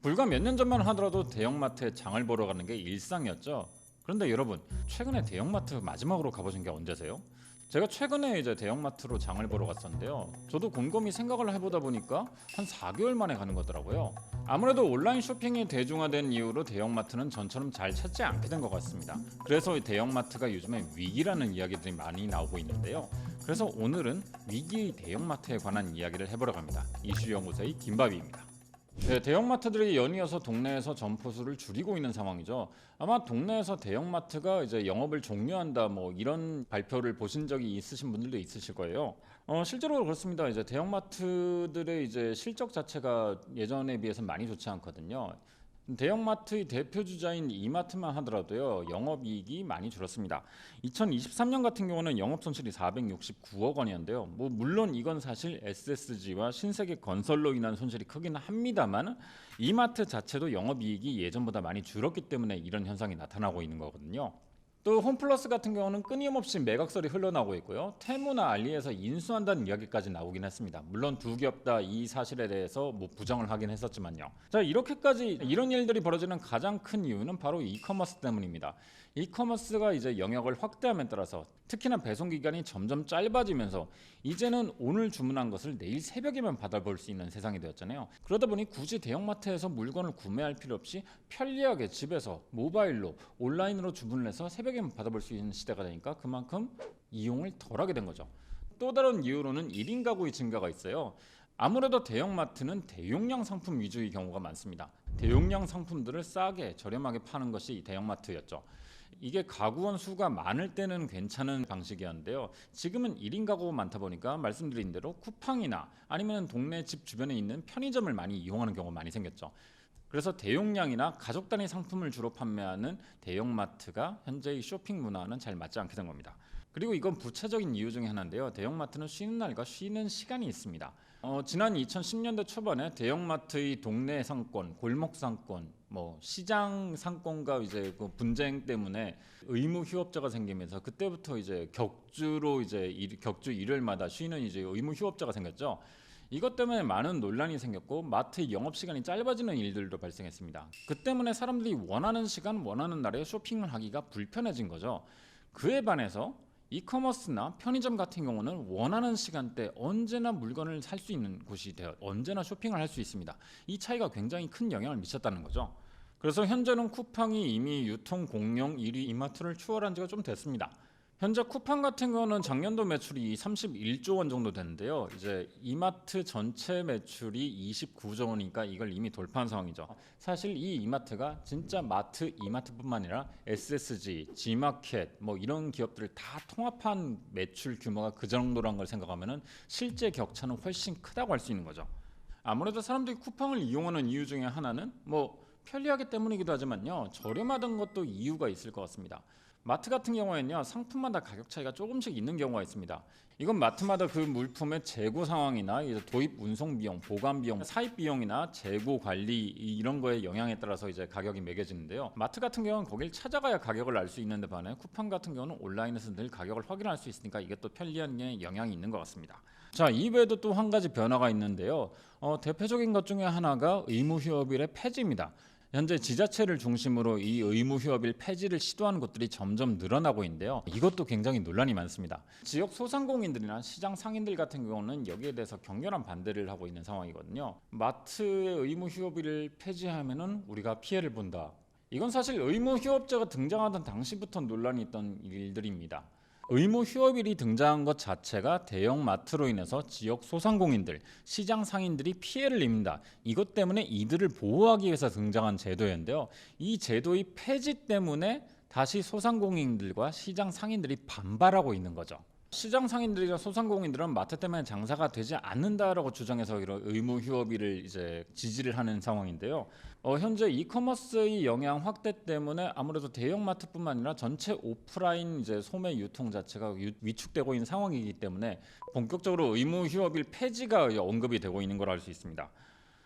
불과 몇 년 전만 하더라도 대형마트에 장을 보러 가는 게 일상이었죠. 그런데 여러분, 최근에 대형마트 마지막으로 가보신 게 언제세요? 제가 최근에 이제 대형마트로 장을 보러 갔었는데요. 저도 곰곰이 생각을 해보다 보니까 한 4개월 만에 가는 거더라고요. 아무래도 온라인 쇼핑이 대중화된 이후로 대형마트는 전처럼 잘 찾지 않게 된 것 같습니다. 그래서 대형마트가 요즘에 위기라는 이야기들이 많이 나오고 있는데요. 그래서 오늘은 위기의 대형마트에 관한 이야기를 해보러 갑니다. 이슈연구소의 김바비입니다. 네, 대형마트들이 연이어서 동네에서 점포수를 줄이고 있는 상황이죠. 아마 동네에서 대형마트가 이제 영업을 종료한다 뭐 이런 발표를 보신 적이 있으신 분들도 있으실 거예요. 실제로 그렇습니다. 이제 대형마트들의 이제 실적 자체가 예전에 비해서 많이 좋지 않거든요. 대형마트의 대표 주자인 이마트만 하더라도요, 영업이익이 많이 줄었습니다. 2023년 같은 경우는 영업 손실이 469억 원이었는데요. 뭐 물론 이건 사실 SSG와 신세계 건설로 인한 손실이 크긴 합니다만, 이마트 자체도 영업이익이 예전보다 많이 줄었기 때문에 이런 현상이 나타나고 있는 거거든요. 또 홈플러스 같은 경우는 끊임없이 매각설이 흘러나오고 있고요. 테무나 알리에서 인수한다는 이야기까지 나오긴 했습니다. 물론 두 기업 다 이 사실에 대해서 뭐 부정을 하긴 했었지만요. 자, 이렇게까지 이런 일들이 벌어지는 가장 큰 이유는 바로 이커머스 때문입니다. 이커머스가 이제 영역을 확대함에 따라서 특히나 배송 기간이 점점 짧아지면서 이제는 오늘 주문한 것을 내일 새벽에만 받아볼 수 있는 세상이 되었잖아요. 그러다 보니 굳이 대형마트에서 물건을 구매할 필요 없이 편리하게 집에서 모바일로 온라인으로 주문을 해서 새벽에만 받아볼 수 있는 시대가 되니까 그만큼 이용을 덜하게 된 거죠. 또 다른 이유로는 1인 가구의 증가가 있어요. 아무래도 대형마트는 대용량 상품 위주의 경우가 많습니다. 대용량 상품들을 싸게 저렴하게 파는 것이 대형마트였죠. 이게 가구원 수가 많을 때는 괜찮은 방식이었는데요. 지금은 1인 가구가 많다 보니까 말씀드린 대로 쿠팡이나 아니면 동네 집 주변에 있는 편의점을 많이 이용하는 경우가 많이 생겼죠. 그래서 대용량이나 가족 단위 상품을 주로 판매하는 대형마트가 현재의 쇼핑 문화와는 잘 맞지 않게 된 겁니다. 그리고 이건 부차적인 이유 중에 하나인데요. 대형마트는 쉬는 날과 쉬는 시간이 있습니다. 지난 2010년대 초반에 대형마트의 동네 상권, 골목 상권, 뭐 시장 상권과 이제 그 분쟁 때문에 의무 휴업자가 생기면서 그때부터 이제 격주로 이제 격주 일요일마다 쉬는 이제 의무 휴업자가 생겼죠. 이것 때문에 많은 논란이 생겼고 마트 영업 시간이 짧아지는 일들도 발생했습니다. 그 때문에 사람들이 원하는 시간, 원하는 날에 쇼핑을 하기가 불편해진 거죠. 그에 반해서 이커머스나 편의점 같은 경우는 원하는 시간대 언제나 물건을 살 수 있는 곳이 되어 언제나 쇼핑을 할 수 있습니다. 이 차이가 굉장히 큰 영향을 미쳤다는 거죠. 그래서 현재는 쿠팡이 이미 유통 공룡 1위 이마트를 추월한 지가 좀 됐습니다. 현재 쿠팡 같은 경우는 작년도 매출이 31조 원 정도 되는데요. 이제 이마트 전체 매출이 29조 원이니까 이걸 이미 돌파한 상황이죠. 사실 이 이마트가 진짜 마트 이마트뿐만 아니라 SSG, G마켓 뭐 이런 기업들을 다 통합한 매출 규모가 그 정도란 걸 생각하면은 실제 격차는 훨씬 크다고 할 수 있는 거죠. 아무래도 사람들이 쿠팡을 이용하는 이유 중에 하나는 뭐 편리하기 때문이기도 하지만요. 저렴하던 것도 이유가 있을 것 같습니다. 마트 같은 경우에는요, 상품마다 가격 차이가 조금씩 있는 경우가 있습니다. 이건 마트마다 그 물품의 재고 상황이나 이제 도입 운송 비용, 보관 비용, 사입 비용이나 재고 관리 이런 거에 영향에 따라서 이제 가격이 매겨지는데요. 마트 같은 경우는 거길 찾아가야 가격을 알 수 있는데 반해 쿠팡 같은 경우는 온라인에서 늘 가격을 확인할 수 있으니까 이게 또 편리한 게 영향이 있는 것 같습니다. 자, 이 외에도 또 한 가지 변화가 있는데요. 대표적인 것 중에 하나가 의무휴업일의 폐지입니다. 현재 지자체를 중심으로 이 의무휴업일 폐지를 시도하는 곳들이 점점 늘어나고 있는데요. 이것도 굉장히 논란이 많습니다. 지역 소상공인들이나 시장 상인들 같은 경우는 여기에 대해서 격렬한 반대를 하고 있는 상황이거든요. 마트의 의무휴업일을 폐지하면은 우리가 피해를 본다. 이건 사실 의무휴업제가 등장하던 당시부터 논란이 있던 일들입니다. 의무 휴업일이 등장한 것 자체가 대형 마트로 인해서 지역 소상공인들, 시장 상인들이 피해를 입는다. 이것 때문에 이들을 보호하기 위해서 등장한 제도였는데요. 이 제도의 폐지 때문에 다시 소상공인들과 시장 상인들이 반발하고 있는 거죠. 시장 상인들이나 소상공인들은 마트 때문에 장사가 되지 않는다라고 주장해서 이런 의무 휴업일을 이제 지지를 하는 상황인데요. 현재 이커머스의 영향 확대 때문에 아무래도 대형 마트뿐만 아니라 전체 오프라인 이제 소매 유통 자체가 위축되고 있는 상황이기 때문에 본격적으로 의무 휴업일 폐지가 언급이 되고 있는 걸 알 수 있습니다.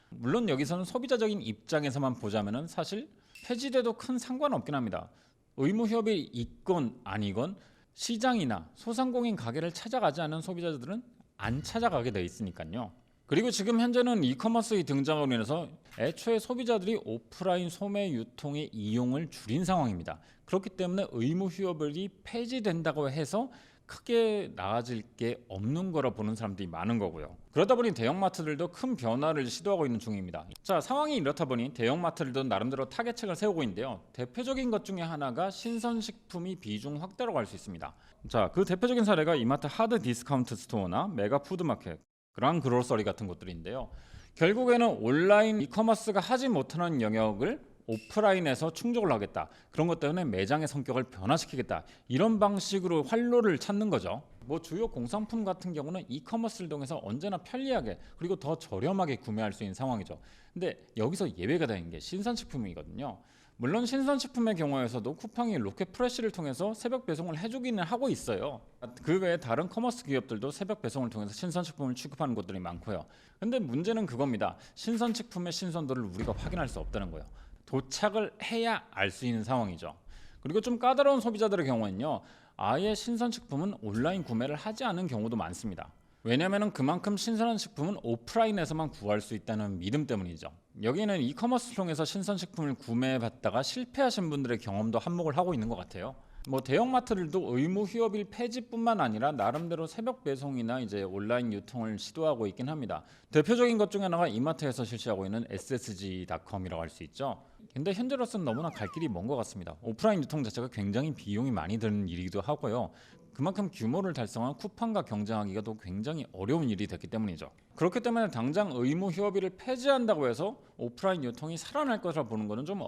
물론 여기서는 소비자적인 입장에서만 보자면은 사실 폐지돼도 큰 상관없긴 합니다. 의무 휴업이 있건 아니건 시장이나 소상공인 가게를 찾아가지 않은 소비자들은 안 찾아가게 돼 있으니까요. 그리고 지금 현재는 이커머스의 등장으로 인해서 애초에 소비자들이 오프라인 소매 유통의 이용을 줄인 상황입니다. 그렇기 때문에 의무 휴업이 폐지된다고 해서 크게 나아질 게 없는 거라 보는 사람들이 많은 거고요. 그러다 보니 대형마트들도 큰 변화를 시도하고 있는 중입니다. 자, 상황이 이렇다 보니 대형마트들도 나름대로 타겟책을 세우고 있는데요. 대표적인 것 중에 하나가 신선식품이 비중 확대라고 할 수 있습니다. 자, 그 대표적인 사례가 이마트 하드 디스카운트 스토어나 메가 푸드마켓, 그랑 그로서리 같은 곳들인데요. 결국에는 온라인 이커머스가 하지 못하는 영역을 오프라인에서 충족을 하겠다. 그런 것 때문에 매장의 성격을 변화시키겠다. 이런 방식으로 활로를 찾는 거죠. 뭐 주요 공산품 같은 경우는 이커머스를 통해서 언제나 편리하게 그리고 더 저렴하게 구매할 수 있는 상황이죠. 근데 여기서 예외가 되는 게 신선식품이거든요. 물론 신선식품의 경우에서도 쿠팡이 로켓 프레시를 통해서 새벽 배송을 해주기는 하고 있어요. 그 외에 다른 커머스 기업들도 새벽 배송을 통해서 신선식품을 취급하는 곳들이 많고요. 근데 문제는 그겁니다. 신선식품의 신선도를 우리가 확인할 수 없다는 거예요. 도착을 해야 알 수 있는 상황이죠. 그리고 좀 까다로운 소비자들의 경우에는요, 아예 신선식품은 온라인 구매를 하지 않은 경우도 많습니다. 왜냐하면 그만큼 신선한 식품은 오프라인에서만 구할 수 있다는 믿음 때문이죠. 여기는 이커머스 통해서 신선식품을 구매해봤다가 실패하신 분들의 경험도 한몫을 하고 있는 것 같아요. 뭐 대형마트들도 의무 휴업일 폐지뿐만 아니라 나름대로 새벽 배송이나 이제 온라인 유통을 시도하고 있긴 합니다. 대표적인 것 중에 하나가 이마트에서 실시하고 있는 ssg.com이라고 할 수 있죠. 근데 현재로서는 너무나 갈 길이 먼 것 같습니다. 오프라인 유통 자체가 굉장히 비용이 많이 드는 일이기도 하고요. 그만큼 규모를 달성한 쿠팡과 경쟁하기가 또 굉장히 어려운 일이 됐기 때문이죠. 그렇기 때문에 당장 의무 휴업일을 폐지한다고 해서 오프라인 유통이 살아날 것이라 보는 것은 좀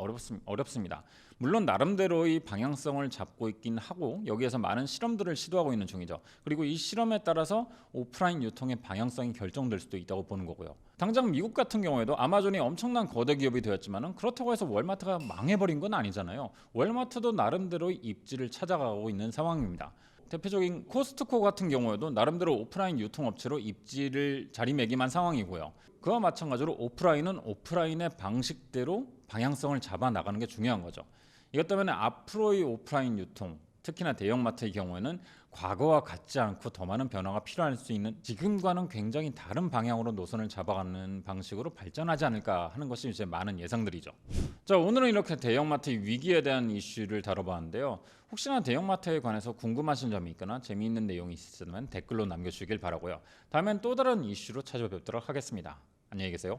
어렵습니다. 물론 나름대로의 방향성을 잡고 있긴 하고 여기에서 많은 실험들을 시도하고 있는 중이죠. 그리고 이 실험에 따라서 오프라인 유통의 방향성이 결정될 수도 있다고 보는 거고요. 당장 미국 같은 경우에도 아마존이 엄청난 거대 기업이 되었지만 그렇다고 해서 월마트가 망해버린 건 아니잖아요. 월마트도 나름대로의 입지를 찾아가고 있는 상황입니다. 대표적인 코스트코 같은 경우에도 나름대로 오프라인 유통업체로 입지를 자리매김한 상황이고요. 그와 마찬가지로 오프라인은 오프라인의 방식대로 방향성을 잡아 나가는 게 중요한 거죠. 이것 때문에 앞으로의 오프라인 유통, 특히나 대형마트의 경우에는 과거와 같지 않고 더 많은 변화가 필요할 수 있는 지금과는 굉장히 다른 방향으로 노선을 잡아가는 방식으로 발전하지 않을까 하는 것이 이제 많은 예상들이죠. 자, 오늘은 이렇게 대형마트의 위기에 대한 이슈를 다뤄봤는데요. 혹시나 대형마트에 관해서 궁금하신 점이 있거나 재미있는 내용이 있으시다면 댓글로 남겨주시길 바라고요. 다음엔 또 다른 이슈로 찾아뵙도록 하겠습니다. 안녕히 계세요.